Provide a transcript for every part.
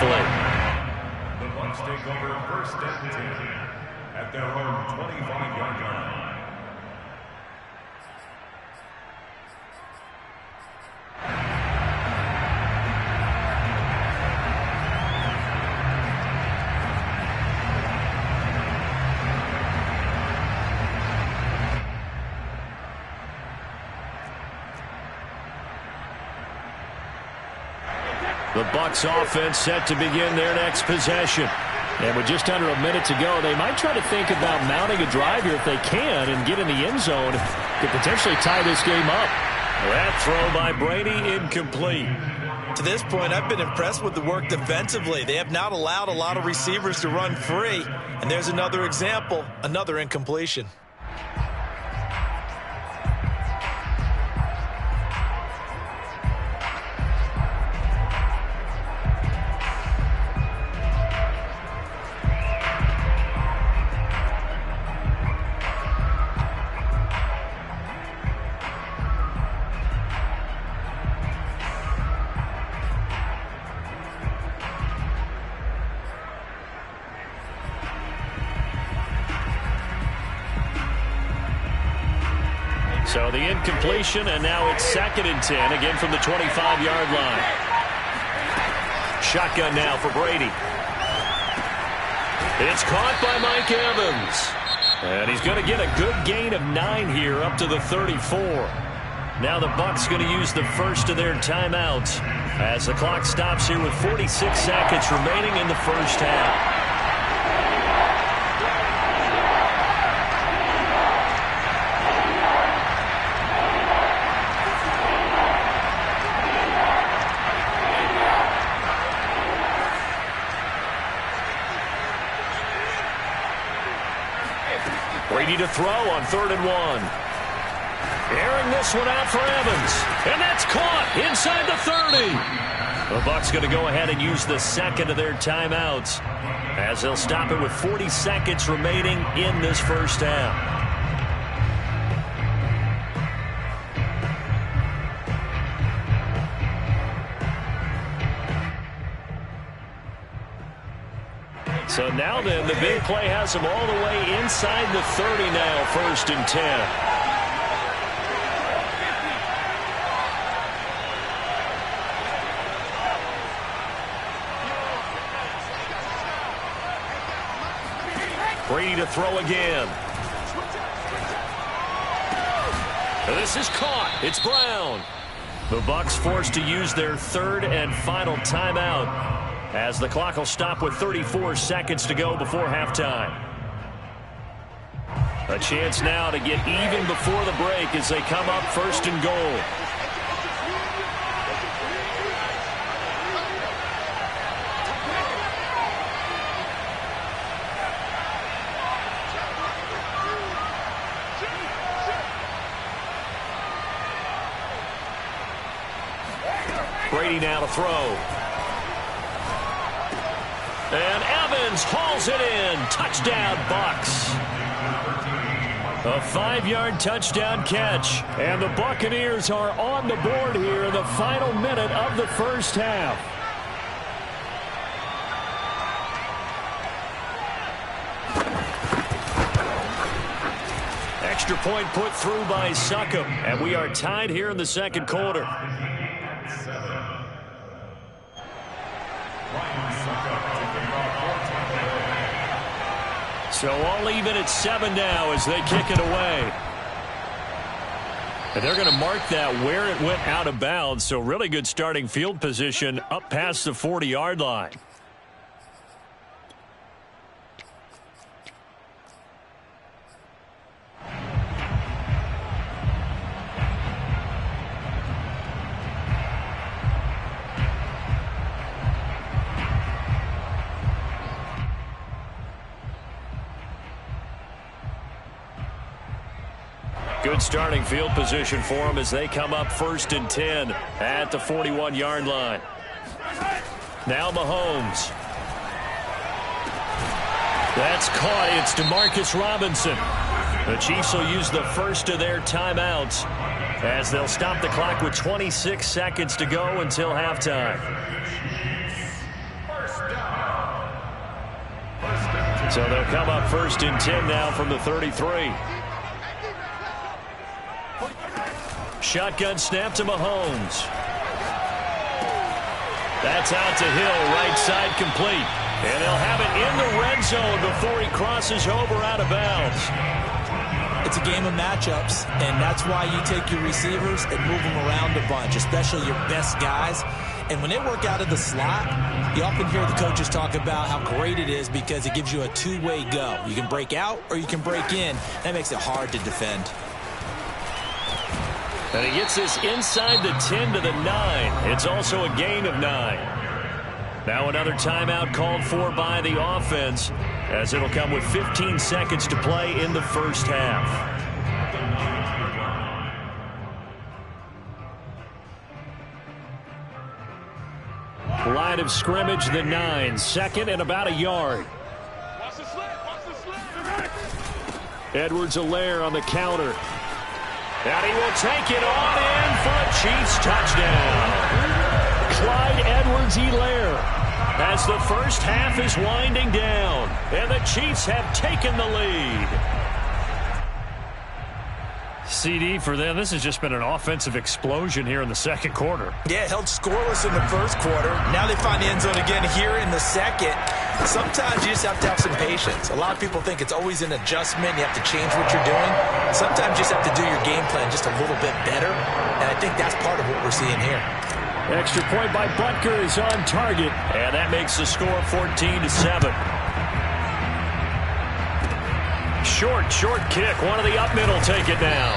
successfully. The Bucs take over first and 10 at their own 25-yard line. The Bucs offense set to begin their next possession. And with just under a minute to go, they might try to think about mounting a drive here if they can and get in the end zone to potentially tie this game up. That throw by Brady incomplete. To this point, I've been impressed with the work defensively. They have not allowed a lot of receivers to run free. And there's another example, another incompletion. So the incompletion, and now it's 2nd and 10, again from the 25-yard line. Shotgun now for Brady. It's caught by Mike Evans. And he's going to get a good gain of 9 here up to the 34. Now the Bucs going to use the first of their timeouts as the clock stops here with 46 seconds remaining in the first half. Brady to throw on 3rd and 1. Airing this one out for Evans. And that's caught inside the 30. The Bucs going to go ahead and use the second of their timeouts as they'll stop it with 40 seconds remaining in this first half. So now then, the big play has them all the way inside the 30 now, 1st and 10. Brady to throw again. This is caught. It's Brown. The Bucs forced to use their 3rd and final timeout as the clock will stop with 34 seconds to go before halftime. A chance now to get even before the break as they come up 1st and goal. Brady now to throw. And Evans hauls it in. Touchdown, Bucs. A 5-yard touchdown catch. And the Buccaneers are on the board here in the final minute of the first half. Extra point put through by Succop. And we are tied here in the second quarter. So all even at 7 now as they kick it away. And they're going to mark that where it went out of bounds. So really good starting field position up past the 40-yard line. Good starting field position for them as they come up 1st and 10 at the 41-yard line. Now Mahomes. That's caught. It's DeMarcus Robinson. The Chiefs will use the first of their timeouts as they'll stop the clock with 26 seconds to go until halftime. So they'll come up 1st and 10 now from the 33. Shotgun snap to Mahomes. That's out to Hill, right side complete. And they'll have it in the red zone before he crosses over out of bounds. It's a game of matchups, and that's why you take your receivers and move them around a bunch, especially your best guys. And when they work out of the slot, you often hear the coaches talk about how great it is because it gives you a two-way go. You can break out or you can break in. That makes it hard to defend. And he gets this inside the 10 to the 9. It's also a gain of 9. Now another timeout called for by the offense, as it'll come with 15 seconds to play in the first half. Line of scrimmage, the 9. 2nd and about a yard. Edwards-Helaire on the counter. And he will take it on in for a Chiefs touchdown. Clyde Edwards-Helaire as the first half is winding down. And the Chiefs have taken the lead. CD for them, this has just been an offensive explosion here in the second quarter. Yeah, held scoreless in the first quarter. Now they find the end zone again here in the second. Sometimes you just have to have some patience. A lot of people think it's always an adjustment. You have to change what you're doing. Sometimes you just have to do your game plan just a little bit better. And I think that's part of what we're seeing here. Extra point by Butker is on target. And that makes the score 14-7. Short kick. One of the up middle take it now.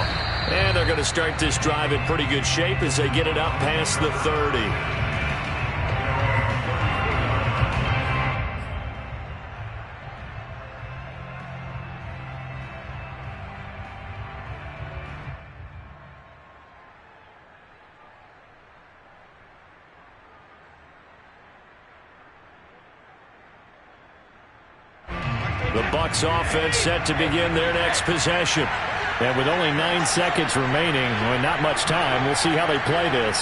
And they're going to start this drive in pretty good shape as they get it up past the 30. The Bucs offense set to begin their next possession. And with only 9 seconds remaining, well, not much time, we'll see how they play this.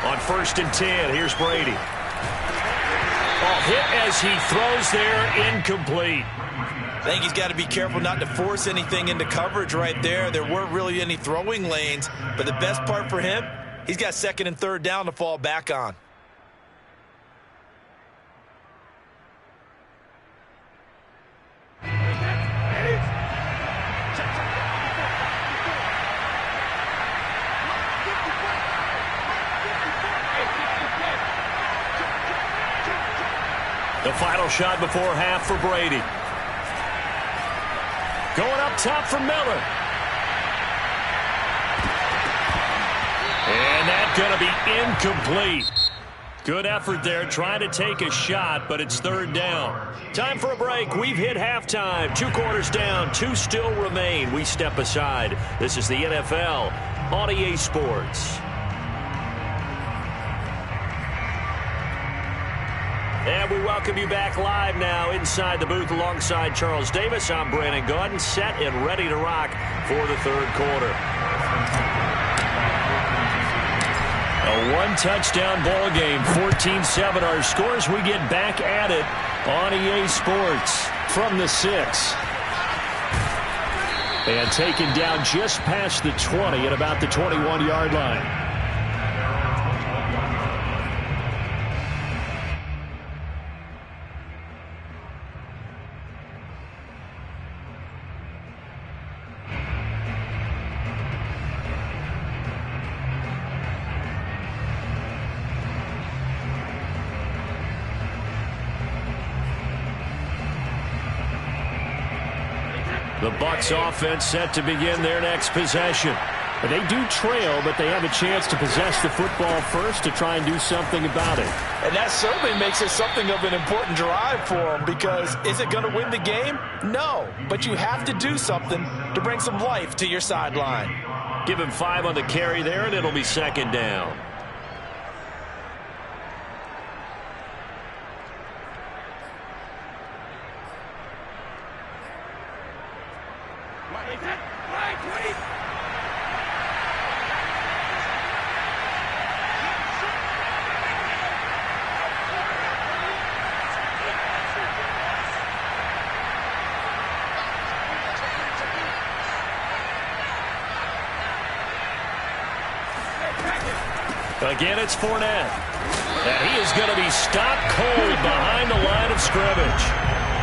On 1st and 10, here's Brady. Hit as he throws there, incomplete. I think he's got to be careful not to force anything into coverage right there. There weren't really any throwing lanes, but the best part for him, he's got 2nd and 3rd down to fall back on. The final shot before half for Brady. Going up top for Miller. And that's going to be incomplete. Good effort there, trying to take a shot, but it's 3rd down. Time for a break. We've hit halftime. 2 quarters down, 2 still remain. We step aside. This is the NFL on EA Sports. And we welcome you back live now inside the booth alongside Charles Davis. I'm Brandon Gaudin, set and ready to rock for the 3rd quarter. A 1-touchdown ball game, 14-7 our scores. We get back at it on EA Sports from the 6. And taken down just past the 20 at about the 21-yard line. The Bucs offense set to begin their next possession. But they do trail, but they have a chance to possess the football first to try and do something about it. And that certainly makes it something of an important drive for them, because is it going to win the game? No, but you have to do something to bring some life to your sideline. Give him 5 on the carry there, and it'll be 2nd down. Again, it's Fournette. And he is going to be stopped cold behind the line of scrimmage.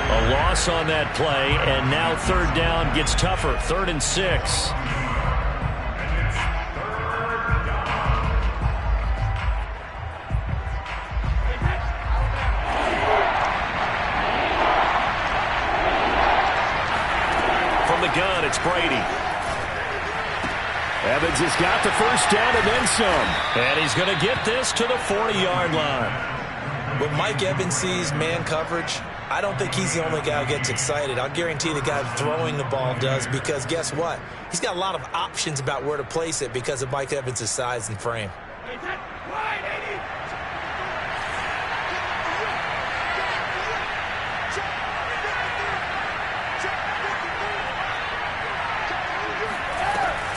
A loss on that play, and now third down gets tougher. 3rd and 6. From the gun, it's Brady. Evans has got the first down and then some. And he's going to get this to the 40-yard line. When Mike Evans sees man coverage, I don't think he's the only guy who gets excited. I'll guarantee the guy throwing the ball does, because guess what? He's got a lot of options about where to place it because of Mike Evans' size and frame.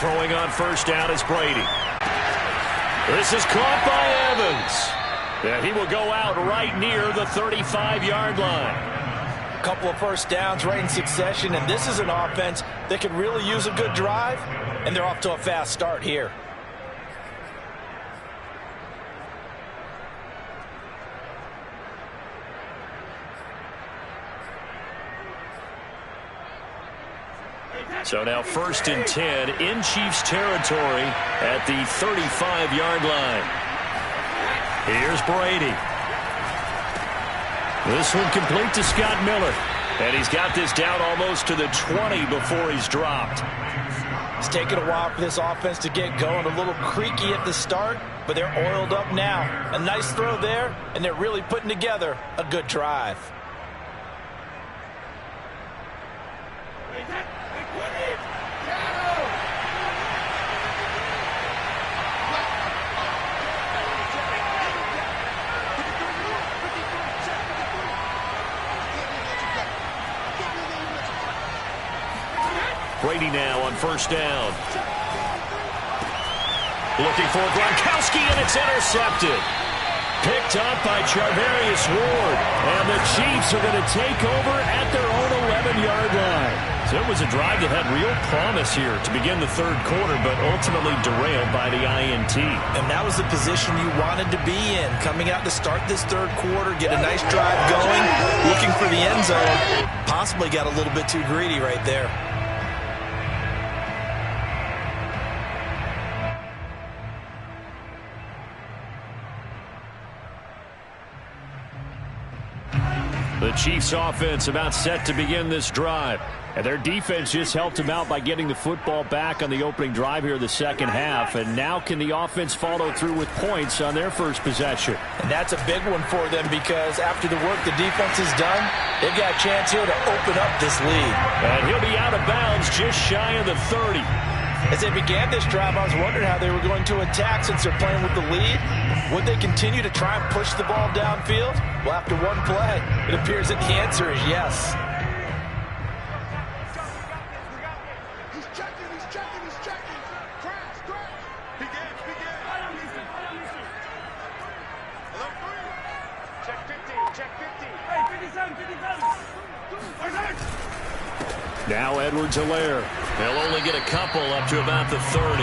Throwing on first down is Brady. This is caught by Evans. And he will go out right near the 35-yard line. A couple of first downs right in succession, and this is an offense that could really use a good drive, and they're off to a fast start here. So now 1st and 10 in Chiefs territory at the 35-yard line. Here's Brady. This one complete to Scott Miller. And he's got this down almost to the 20 before he's dropped. It's taken a while for this offense to get going. A little creaky at the start, but they're oiled up now. A nice throw there, and they're really putting together a good drive. Brady now on first down. Looking for Gronkowski, and it's intercepted. Picked up by Charvarius Ward. And the Chiefs are going to take over at their own 11-yard line. So it was a drive that had real promise here to begin the third quarter, but ultimately derailed by the INT. And that was the position you wanted to be in. Coming out to start this third quarter, get a nice drive going, looking for the end zone. Possibly got a little bit too greedy right there. The Chiefs offense about set to begin this drive. And their defense just helped them out by getting the football back on the opening drive here in the second half. And now can the offense follow through with points on their first possession? And that's a big one for them, because after the work the defense has done, they've got a chance here to open up this lead. And he'll be out of bounds just shy of the 30. As they began this drive, I was wondering how they were going to attack since they're playing with the lead. Would they continue to try and push the ball downfield? Well, after one play, it appears that the answer is yes. He's checking. Crash. Begin. Hello, 3. Check 50. Hey, 57. Now Edwards-Helaire. They'll only get a couple up to about the 30.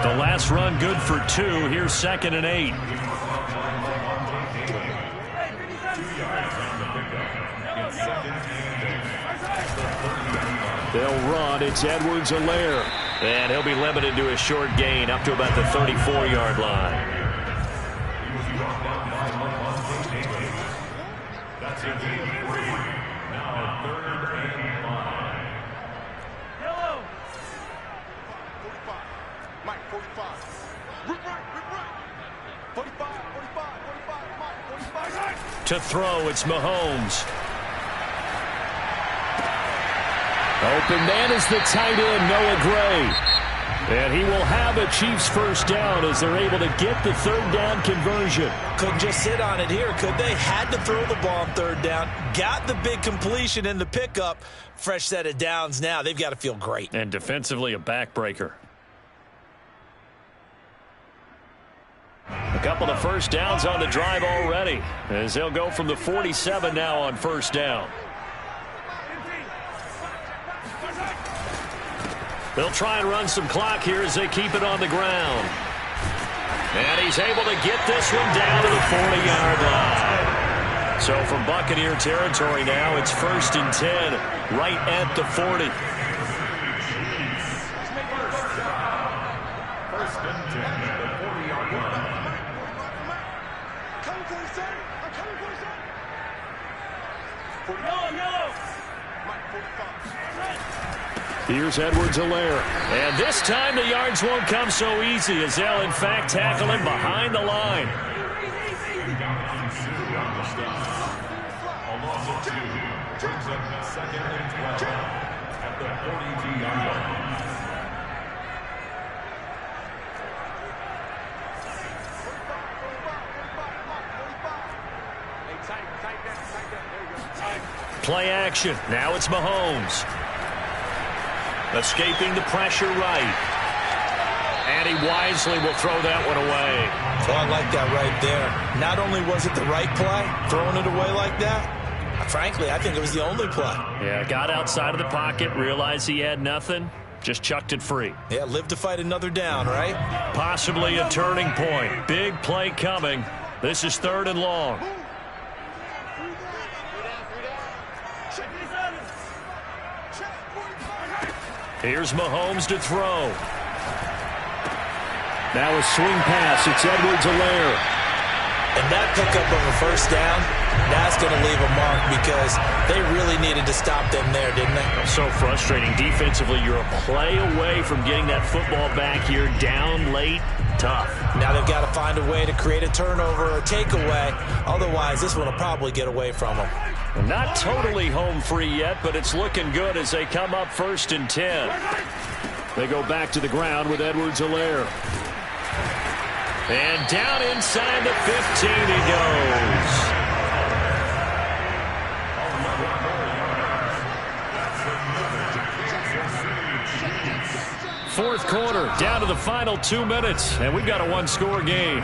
The last run good for 2. Here's 2nd and 8. They'll run. It's Edwards-Helaire. And he'll be limited to a short gain up to about the 34-yard line. That's it. Now 3rd and 5. Hello. 45. Mike, 45. Rip right. 45. Mike, 45. To throw, it's Mahomes. Open man is the tight end, Noah Gray. And he will have a Chiefs first down as they're able to get the third down conversion. Couldn't just sit on it here, could they? Had to throw the ball on third down. Got the big completion in the pickup. Fresh set of downs now. They've got to feel great. And defensively, a backbreaker. A couple of first downs on the drive already, as they'll go from the 47 now on first down. They'll try and run some clock here as they keep it on the ground. And he's able to get this one down to the 40-yard line. So from Buccaneer territory now, it's 1st and 10, right at the 40. Here's Edwards-Helaire. And this time the yards won't come so easy as they'll, in fact, tackle him behind the line. Play action. Now it's Mahomes. Escaping the pressure right. And he wisely will throw that one away. So I like that right there. Not only was it the right play, throwing it away like that, frankly, I think it was the only play. Yeah, got outside of the pocket, realized he had nothing, just chucked it free. Yeah, live to fight another down, right? Possibly a turning point. Big play coming. This is 3rd and long. Here's Mahomes to throw. Now a swing pass. It's Edwards-Helaire. And that pickup of a 1st down, that's going to leave a mark because they really needed to stop them there, didn't they? So frustrating. Defensively, you're a play away from getting that football back here. Down late, tough. Now they've got to find a way to create a turnover or takeaway. Otherwise, this one will probably get away from them. Not totally home free yet, but it's looking good as they come up 1st and 10. They go back to the ground with Edwards-Helaire. And down inside the 15 he goes. Fourth quarter, down to the final 2 minutes, and we've got a one-score game.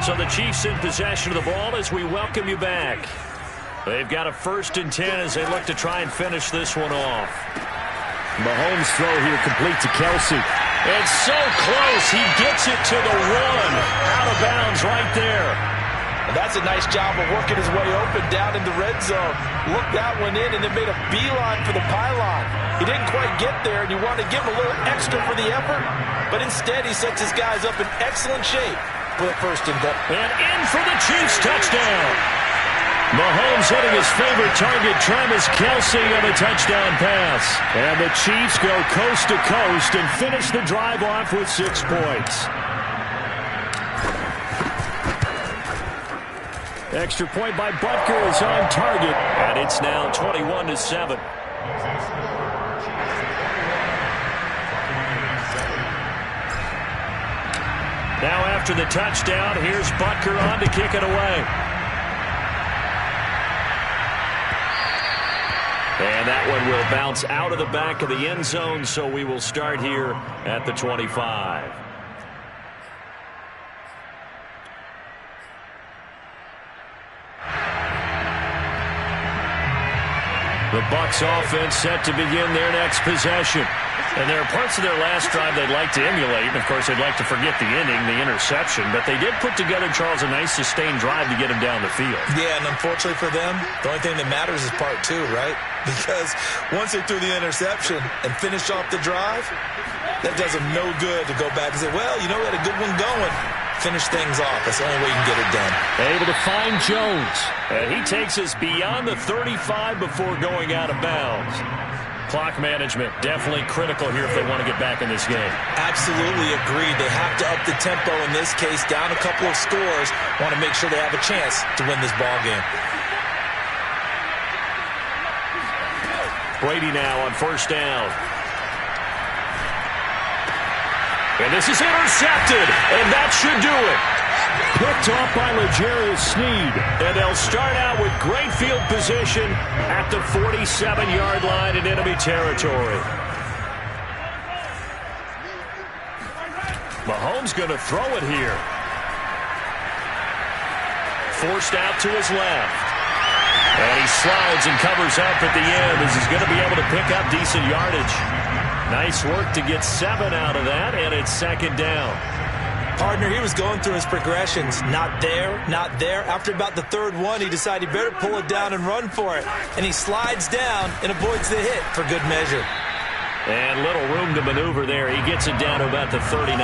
So the Chiefs in possession of the ball as we welcome you back. They've got a 1st and 10 as they look to try and finish this one off. Mahomes' throw here complete to Kelsey. It's so close. He gets it to the 1. Out of bounds right there. And that's a nice job of working his way open down in the red zone. Looked that one in and then made a beeline for the pylon. He didn't quite get there, and you want to give him a little extra for the effort. But instead, he sets his guys up in excellent shape for the 1st and 10. And in for the Chiefs touchdown. Mahomes hitting his favorite target, Travis Kelsey, on a touchdown pass. And the Chiefs go coast to coast and finish the drive off with 6 points. Extra point by Butker is on target, and it's now 21-7. Now after the touchdown, here's Butker on to kick it away. And that one will bounce out of the back of the end zone, so we will start here at the 25. The Bucs offense set to begin their next possession. And there are parts of their last drive they'd like to emulate. And, of course, they'd like to forget the inning, the interception. But they did put together, Charles, a nice sustained drive to get him down the field. Yeah, and unfortunately for them, the only thing that matters is part 2, right? Because once they threw the interception and finished off the drive, that does them no good to go back and say, well, you know, we had a good one going. Finish things off. That's the only way you can get it done. Able to find Jones. And he takes us beyond the 35 before going out of bounds. Clock management definitely critical here if they want to get back in this game. Absolutely agreed. They have to up the tempo in this case, down a couple of scores. Want to make sure they have a chance to win this ball game. Brady now on 1st down. And this is intercepted, and that should do it. Picked off by L'Jarius Sneed. And they'll start out with great field position at the 47-yard line in enemy territory. Mahomes going to throw it here. Forced out to his left. And he slides and covers up at the end as he's going to be able to pick up decent yardage. Nice work to get 7 out of that, and it's second down. Partner, he was going through his progressions. Not there, not there. After about the third one, he decided he better pull it down and run for it. And he slides down and avoids the hit for good measure. And little room to maneuver there. He gets it down to about the 39.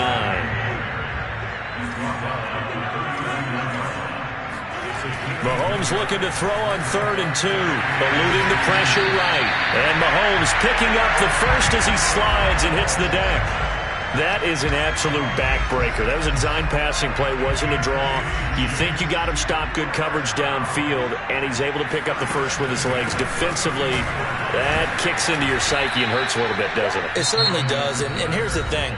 Mahomes looking to throw on 3rd and 2. Eluding the pressure right. And Mahomes picking up the first as he slides and hits the deck. That is an absolute backbreaker. That was a design passing play, wasn't a draw. You think you got him stopped, good coverage downfield, and he's able to pick up the first with his legs. Defensively, that kicks into your psyche and hurts a little bit, doesn't it? It certainly does, and here's the thing.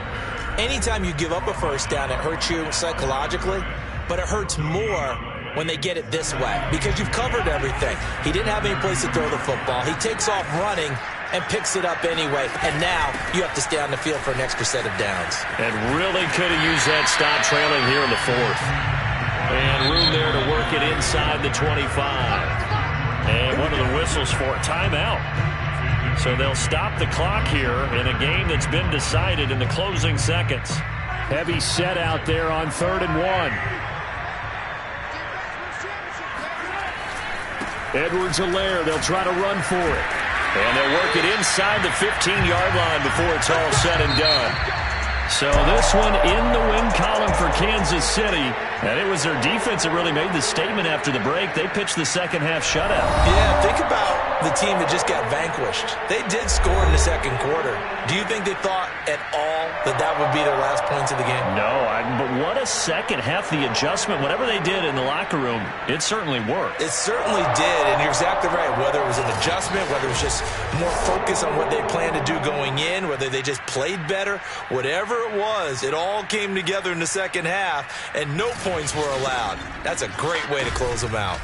Anytime you give up a first down, it hurts you psychologically, but it hurts more when they get it this way because you've covered everything. He didn't have any place to throw the football. He takes off running and picks it up anyway. And now you have to stay on the field for an extra set of downs. And really could have used that stop trailing here in the 4th. And room there to work it inside the 25. And one of the whistles for a timeout. So they'll stop the clock here in a game that's been decided in the closing seconds. Heavy set out there on 3rd and 1. Edwards-Helaire, they'll try to run for it. And they'll work it inside the 15-yard line before it's all said and done. So this one in the win column for Kansas City. And it was their defense that really made the statement after the break. They pitched the second half shutout. Yeah, think about the team that just got vanquished. They did score in the second quarter. Do you think they thought at all that that would be their last points of the game? No, but what a second half. The adjustment, whatever they did in the locker room, it certainly worked. It certainly did, and you're exactly right. Whether it was an adjustment, whether it was just more focus on what they planned to do going in, whether they just played better, whatever it was, it all came together in the second half, and no points were allowed. That's a great way to close them out.